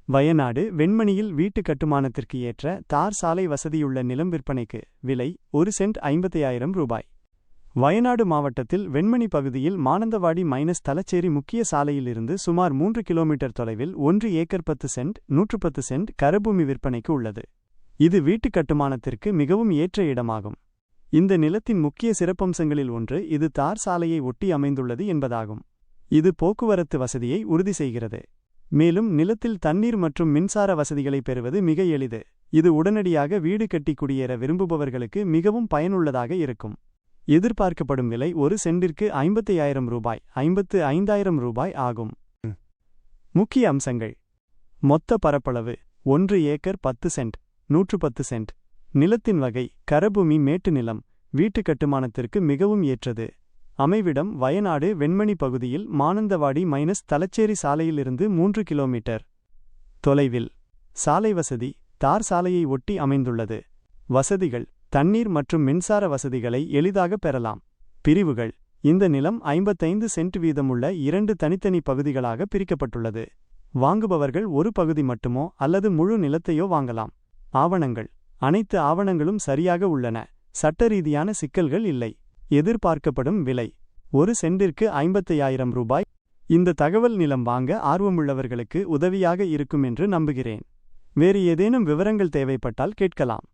வயநாடு வெண்மணியில் வீட்டு கட்டுமானத்திற்கு ஏற்ற தார் சாலை வசதியுள்ள நிலம் விற்பனைக்கு. விலை 1 சென்ட் 55,000 ரூபாய். வயநாடு மாவட்டத்தில் வெண்மணி பகுதியில் மானந்தவாடி தலச்சேரி முக்கிய சாலையிலிருந்து சுமார் 3 கிலோமீட்டர் தொலைவில் 1 ஏக்கர் 10 சென்ட் 110 சென்ட் கரபூமி விற்பனைக்கு உள்ளது. இது வீட்டு கட்டுமானத்திற்கு மிகவும் ஏற்ற இடமாகும். இந்த நிலத்தின் முக்கிய சிறப்பம்சங்களில் ஒன்று இது தார் சாலையை ஒட்டி அமைந்துள்ளது என்பதாகும். இது போக்குவரத்து வசதியை உறுதி செய்கிறது. மேலும் நிலத்தில் தண்ணீர் மற்றும் மின்சார வசதிகளை பெறுவது மிக எளிது. இது உடனடியாக வீடு கட்டி குடியேற விரும்புபவர்களுக்கு மிகவும் பயனுள்ளதாக இருக்கும். எதிர்பார்க்கப்படும் விலை 1 சென்டிற்கு 55,000 ரூபாய் 55,000 ரூபாய் ஆகும். முக்கிய அம்சங்கள்: மொத்த பரப்பளவு 1 ஏக்கர் 10 சென்ட் 110 சென்ட். நிலத்தின் வகை கரபூமி மேட்டு நிலம். வீட்டு கட்டுமானத்திற்கு மிகவும் ஏற்றது. அமைவிடம் வயநாடு வெண்மணி பகுதியில் மானந்தவாடி தலச்சேரி சாலையிலிருந்து 3 கிலோமீட்டர் தொலைவில். சாலை வசதி தார் சாலையை ஒட்டி அமைந்துள்ளது. வசதிகள்: தண்ணீர் மற்றும் மின்சார வசதிகளை எளிதாக பெறலாம். பிரிவுகள்: இந்த நிலம் 55 சென்ட் வீதமுள்ள 2 தனித்தனி பகுதிகளாக பிரிக்கப்பட்டுள்ளது. வாங்குபவர்கள் ஒரு பகுதி மட்டுமோ அல்லது முழு நிலத்தையோ வாங்கலாம். ஆவணங்கள்: அனைத்து ஆவணங்களும் சரியாக உள்ளன. சட்டரீதியான சிக்கல்கள் இல்லை. எதிர்பார்க்கப்படும் விலை 1 சென்டிற்கு 55,000 ரூபாய். இந்த தகவல் நிலம் வாங்க ஆர்வமுள்ளவர்களுக்கு உதவியாக இருக்கும் என்று நம்புகிறேன். வேறு ஏதேனும் விவரங்கள் தேவைப்பட்டால் கேட்கலாம்.